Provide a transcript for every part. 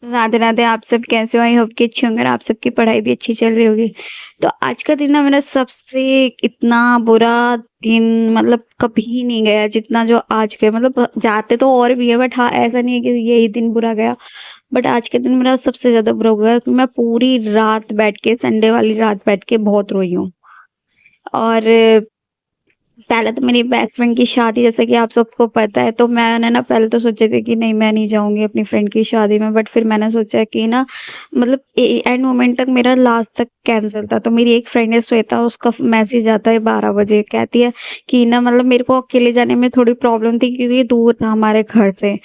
राधे राधे। आप सब कैसे हो? आई होप कि अच्छे होंगे और आप सबकी पढ़ाई भी अच्छी चल रही होगी। तो आज का दिन ना मेरा सबसे इतना बुरा दिन मतलब कभी नहीं गया जितना जो आज गया। मतलब जाते तो और भी है बट हाँ, ऐसा नहीं है कि यही दिन बुरा गया। बट आज के दिन मेरा सबसे ज्यादा बुरा हुआ कि मैं पूरी रात बैठ के, संडे वाली रात बैठ के बहुत रोई हूँ। और पहले तो मेरी बेस्ट फ्रेंड की शादी, जैसे कि आप सबको पता है, तो मैंने ना पहले तो सोचे थे कि नहीं, मैं नहीं जाऊंगी अपनी फ्रेंड की शादी में। बट फिर मैंने सोचा कि ना, मतलब एंड मोमेंट तक मेरा लास्ट तक कैंसिल था। तो मेरी एक फ्रेंड है श्वेता, उसका मैसेज आता है 12 बजे, कहती है कि ना, मतलब मेरे को अकेले जाने में थोड़ी प्रॉब्लम थी क्योंकि ये दूर था हमारे घर से।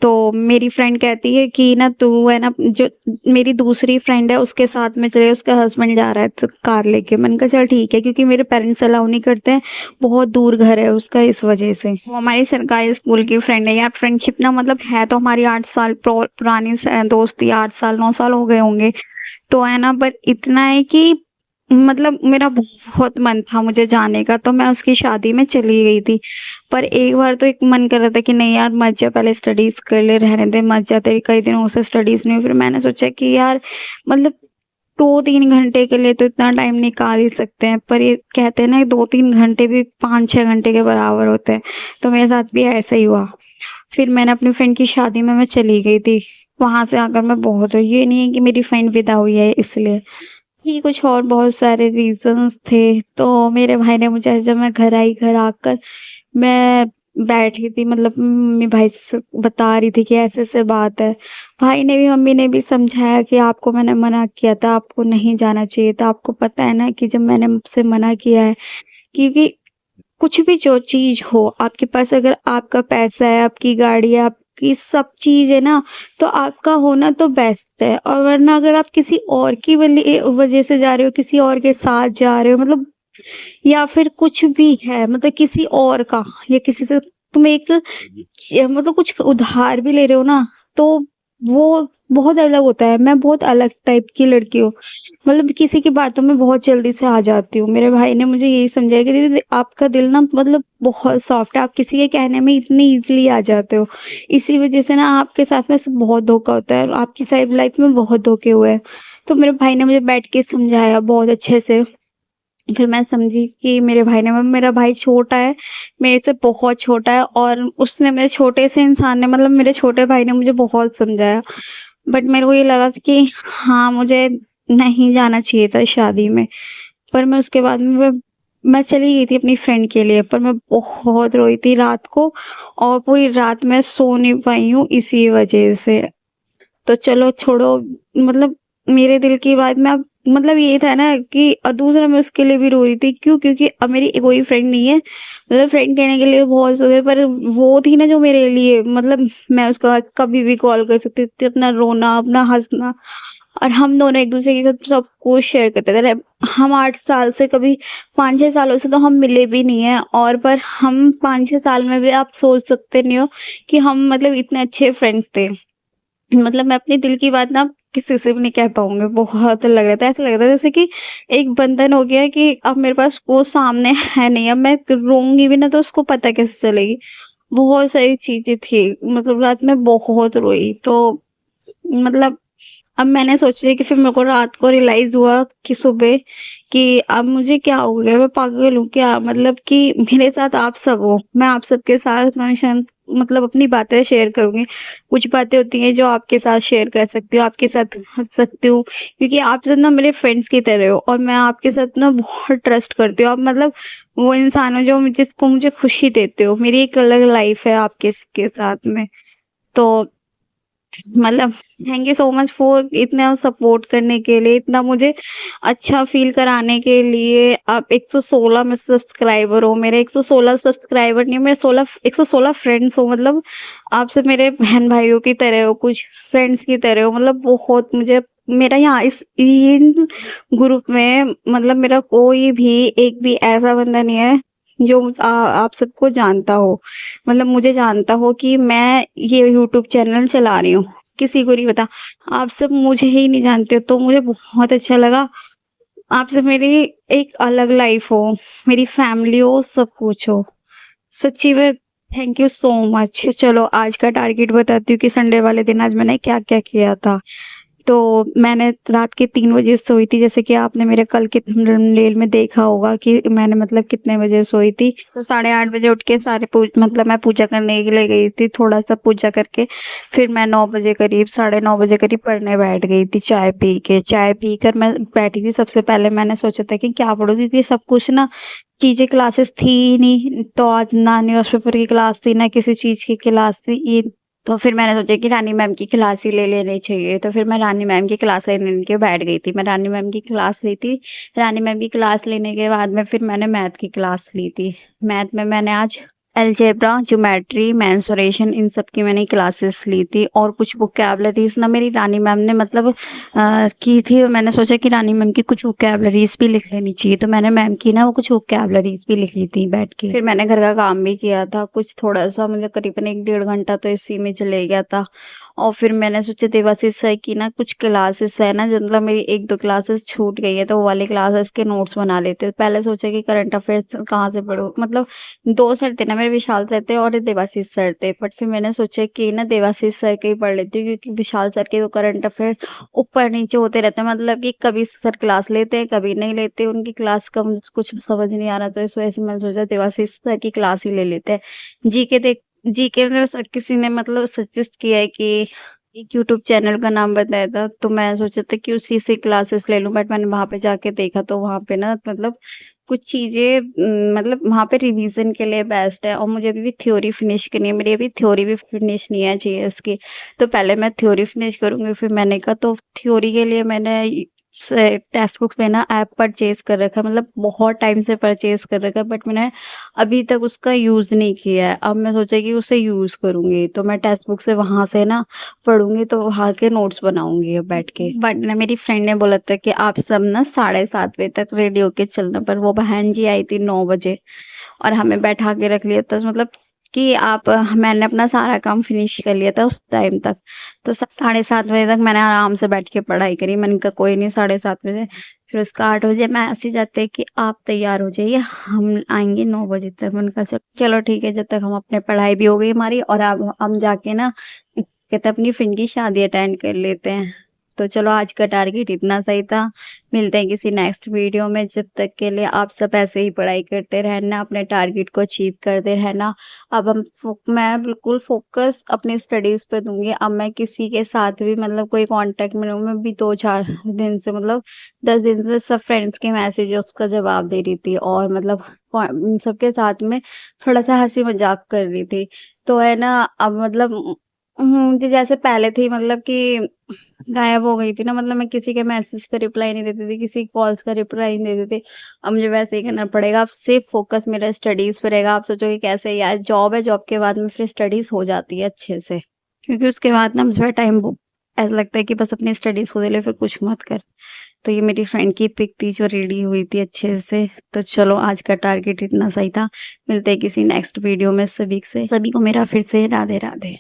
तो मेरी फ्रेंड कहती है कि ना, तू है ना, जो मेरी दूसरी फ्रेंड है उसके साथ में चले, उसका हस्बैंड जा रहा है तो कार लेके। मैंने कहा चल ठीक है, क्योंकि मेरे पेरेंट्स अलाउ नहीं करते हैं, बहुत दूर घर है उसका, इस वजह से। वो हमारी सरकारी स्कूल की फ्रेंड है यार। फ्रेंडशिप ना, मतलब है तो हमारी 8 साल पुरानी दोस्ती, 8 साल 9 साल हो गए होंगे। तो है ना, पर इतना है कि मतलब मेरा बहुत मन था मुझे जाने का, तो मैं उसकी शादी में चली गई थी। पर एक बार तो एक मन कर रहा था कि नहीं यार, मत जा, पहले स्टडीज कर ले, रहने दे, मत जा, तेरी कई दिनों से स्टडीज नहीं हुई। फिर मैंने सोचा कि यार, मतलब 2-3 घंटे के लिए तो इतना टाइम निकाल ही सकते हैं। पर ये कहते हैं ना, 2-3 घंटे भी 5-6 घंटे के बराबर होते हैं। तो मेरे साथ भी ऐसा ही हुआ। फिर मैंने अपनी फ्रेंड की शादी में मैं चली गई थी। वहां से आकर मैं बहुत रोई। ये नहीं है कि मेरी फ्रेंड विदा हुई है इसलिए, ही कुछ और बहुत सारे रीजंस थे। तो मेरे भाई ने मुझे, जब मैं घर आई, घर आकर मैं बैठी थी, मतलब मम्मी भाई से बता रही थी कि ऐसे ऐसे बात है। भाई ने भी, मम्मी ने भी समझाया कि आपको मैंने मना किया था, आपको नहीं जाना चाहिए था। आपको पता है ना कि जब मैंने मुझसे मना किया है, क्योंकि कुछ भी जो चीज हो आपके पास, अगर आपका पैसा है, आपकी गाड़ी है, आपकी सब चीज है ना, तो आपका होना तो बेस्ट है। और वरना अगर आप किसी और की वजह से जा रहे हो, किसी और के साथ जा रहे हो, मतलब या फिर कुछ भी है, मतलब किसी और का, या किसी से तुम एक मतलब कुछ उधार भी ले रहे हो ना, तो वो बहुत अलग होता है। मैं बहुत अलग टाइप की लड़की हूँ, मतलब किसी की बातों में बहुत जल्दी से आ जाती हूँ। मेरे भाई ने मुझे यही समझाया कि दीदी, आपका दिल ना, मतलब बहुत सॉफ्ट है, आप किसी के कहने में इतनी इजीली आ जाते हो। इसी वजह से ना आपके साथ में सब बहुत धोखा होता है, और आपकी साइड लाइफ में बहुत धोखे हुए हैं। तो मेरे भाई ने मुझे बैठ के समझाया बहुत अच्छे से। फिर मैं समझी कि मेरे भाई ने, मेरा भाई छोटा है, मेरे से बहुत छोटा है, और उसने, मेरे छोटे से इंसान ने, मतलब मेरे छोटे भाई ने मुझे बहुत समझाया। बट मेरे को ये लगा था कि हाँ, मुझे नहीं जाना चाहिए था शादी में। पर मैं उसके बाद में मैं चली गई थी अपनी फ्रेंड के लिए, पर मैं बहुत रोई थी रात को, और पूरी रात मैं सो नहीं पाई हूँ इसी वजह से। तो चलो छोड़ो, मतलब मेरे दिल की बात में अब, मतलब ये था ना कि, और दूसरा मैं उसके लिए भी रो रही थी। क्यों? क्योंकि अब मेरी कोई फ्रेंड नहीं है, मतलब फ्रेंड कहने के लिए बहुत हो गए, पर वो थी ना जो मेरे लिए, मतलब मैं उसको कभी भी कॉल कर सकती थी, अपना रोना, अपना हंसना। और हम दोनों एक दूसरे के साथ सब कुछ शेयर करते थे। हम 8 साल से, कभी 5-6 सालों से तो हम मिले भी नहीं है, और पर हम 5-6 साल में भी, आप सोच सकते नहीं हो कि हम मतलब इतने अच्छे फ्रेंड्स थे। मतलब मैं अपने दिल की बात ना किसी से भी नहीं कह पाऊंगी। बहुत लग रहा था, ऐसा लग रहा था जैसे कि एक बंधन हो गया, कि अब मेरे पास वो सामने है नहीं, अब मैं रोऊंगी भी ना तो उसको पता कैसे चलेगी। बहुत सारी चीजें थी, मतलब रात में बहुत रोई। तो मतलब अब मैंने सोचा कि, फिर मेरे को रात को रियलाइज हुआ कि सुबह, कि अब मुझे क्या हो गया, मैं पागल हूँ क्या? मतलब कि मेरे साथ आप सब हो, मैं आप सबके साथ मेंशन, मतलब अपनी बातें शेयर करूंगी। कुछ बातें होती हैं जो आपके साथ शेयर कर सकती हूँ, आपके साथ हंस सकती हूँ, क्योंकि आप सब ना मेरे फ्रेंड्स की तरह हो, और मैं आपके साथ ना बहुत ट्रस्ट करती हूँ। आप मतलब वो इंसान हो जो जिसको मुझे खुशी देते हो। मेरी एक अलग लाइफ है आपके के साथ में। तो मतलब thank you so much for इतना सपोर्ट करने के लिए, इतना मुझे अच्छा फील कराने के लिए। आप 116 में सब्सक्राइबर हो मेरे, 116 सब्सक्राइबर नहीं, मेरे 116 फ्रेंड्स हो। मतलब आप सब मेरे बहन भाइयों की तरह हो, कुछ फ्रेंड्स की तरह हो। मतलब बहुत मुझे, मेरा यहाँ इस इन ग्रुप में, मतलब मेरा कोई भी एक भी ऐसा बंदा नहीं है जो आप सबको जानता हो, मतलब मुझे जानता हो कि मैं ये यूट्यूब चैनल चला रही हूँ। किसी को नहीं पता। आप सब मुझे ही नहीं जानते हो, तो मुझे बहुत अच्छा लगा। आप सब मेरी एक अलग लाइफ हो, मेरी फैमिली हो, सब कुछ हो। सच्ची में थैंक यू सो मच। चलो आज का टारगेट बताती हूँ कि संडे वाले दिन आज मैंने क्या-क्या किया था। तो मैंने रात के 3 बजे सोई थी, जैसे कि आपने मेरे कल के थंबनेल में देखा होगा कि मैंने मतलब कितने बजे सोई थी। तो 8:30 बजे उठ के सारे मतलब मैं पूजा करने के लिए गई थी, थोड़ा-सा पूजा करके फिर मैं 9 बजे करीब, साढ़े 9 बजे करीब पढ़ने बैठ गई थी चाय पी के। चाय पीकर मैं बैठी थी, सबसे पहले मैंने सोचा था कि क्या पढूँ, क्योंकि सब कुछ ना चीज़ें क्लासेस थी ही नहीं, तो आज ना न्यूज़पेपर की क्लास थी, ना किसी चीज़ की क्लास थी। ये तो फिर मैंने सोचा कि रानी मैम की क्लास ही ले लेनी चाहिए, तो फिर मैं रानी मैम की क्लास लेने के बैठ गई थी। मैं रानी मैम की क्लास ली थी, रानी मैम की क्लास लेने के बाद में फिर मैंने मैथ की क्लास ली थी। मैथ में मैंने आज अलजेब्रा, ज्योमेट्री, मेंसुरेशन इन सब की मैंने क्लासेस ली थी, और कुछ वोकैब्युलरीज़ ना मेरी रानी मैम ने मतलब की थी, और मैंने सोचा कि रानी मैम की कुछ वोकैब्युलरीज़ भी लिख लेनी चाहिए, तो मैंने मैम की ना वो कुछ वोकैब्युलरीज़ भी लिख ली थी बैठ के। फिर मैंने घर का काम भी किया था, कुछ थोड़ा-सा मतलब करीबन 1 डेढ़ घंटा तो इसी में चले गया था। और फिर मैंने सोचा देवाशीष सर की ना कुछ क्लासेस है ना, जो मतलब मेरी 1-2 क्लासेस छूट गई है, तो वो वाली क्लासेस के नोट्स बना लेते हैं। पहले सोचा कि करंट अफेयर्स कहाँ से पढूँ, मतलब 2 सर थे ना मेरे, विशाल सर थे और देवाशीष सर थे, बट फिर मैंने सोचा कि ना देवाशीष सर के ही पढ़ लेती हूँ, क्योंकि विशाल सर के तो करंट अफेयर्स ऊपर-नीचे होते रहते हैं, मतलब कि कभी सर क्लास लेते हैं, कभी नहीं लेते, उनकी क्लास का मुझे कुछ समझ नहीं आ रहा, तो इस वजह से मैंने सोचा देवाशीष सर की क्लास ही ले लेते हैं। जीके देख जीके में सर किसी ने मतलब सजेस्ट किया है कि एक यूट्यूब चैनल का नाम बताया था, तो मैं सोचा था कि उसी से क्लासेस ले लूँ, बट मैंने वहाँ पे जाके देखा तो वहाँ पे ना मतलब कुछ चीज़ें मतलब वहाँ पे रिवीजन के लिए बेस्ट है, और मुझे अभी भी थ्योरी फिनिश करनी है, मेरी अभी थ्योरी भी फिनिश नहीं है जीएस की, तो पहले मैं थ्योरी फिनिश करूँगी, फिर मैंने कहा तो थ्योरी के लिए मैंने टेक्स्ट बुक में ना ऐप परचेज कर रखा है, मतलब बहुत टाइम से परचेज कर रखा है, बट मैंने अभी तक उसका यूज़ नहीं किया है। अब मैं सोचा कि उसे यूज़ करूँगी, तो मैं टेक्स्ट बुक से वहाँ से ना पढ़ूँगी, तो वहाँ के नोट्स बनाऊँगी अब बैठ के। बट ना मेरी फ्रेंड ने बोला था कि आप सब ना 7:30 बजे तक रेडी होके चलना, पर वो बहन जी आई थी 9 बजे और हमें बैठा के रख लिया था, मतलब कि आप मैंने अपना सारा काम फिनिश कर लिया था उस टाइम तक। तो 7:30 बजे तक मैंने आराम से बैठ के पढ़ाई करी। मैंने कहा कोई नहीं, 7:30 बजे, फिर उसका 8 बजे मैसेज आते हैं कि आप तैयार हो जाइए, हम आएँगे 9 बजे तक। मैंने कहा चलो ठीक है, जब तक हम अपने पढ़ाई भी हो गई हमारी, और अब हम जाके ना कहते अपनी फ्रेंड की शादी अटेंड कर लेते हैं। तो चलो आज का टारगेट इतना सही था। मिलते हैं किसी नेक्स्ट वीडियो में, जब तक के लिए आप सब ऐसे ही पढ़ाई करते रहना, अपने टारगेट को अचीव करते रहना। अब मैं बिल्कुल फ़ोकस अपनी स्टडीज़ पे दूँगी। अब मैं किसी के साथ भी मतलब कोई कॉन्टैक्ट में रहूँ, मैं भी 2-4 दिन से मतलब 10 दिन से सब फ्रेंड्स के मैसेजेस का जवाब दे रही थी, और मतलब सबके साथ में थोड़ा-सा हँसी-मज़ाक कर रही थी। तो है ना, अब मतलब जी जैसे पहले थी, मतलब कि गायब हो गई थी ना, मतलब मैं किसी के मैसेज का रिप्लाई नहीं देती थी, किसी कॉल्स का रिप्लाई नहीं देती थी। अब मुझे वैसे ही करना पड़ेगा, अब सिर्फ़ फ़ोकस मेरा स्टडीज़ पे रहेगा। आप सोचोगे कैसे यार, जॉब है, जॉब के बाद में फिर स्टडीज़ हो जाती है अच्छे से। क्योंकि उसके बाद ना मुझे टाइम ऐसा लगता है कि बस अपनी स्टडीज़ को दे ले, फिर कुछ मत कर। तो ये मेरी फ्रेंड की पिक थी जो रेडी हुई थी अच्छे से। तो चलो आज का टारगेट इतना सही था। मिलते हैं किसी नेक्स्ट वीडियो में, सभी को मेरा फिर से राधे-राधे।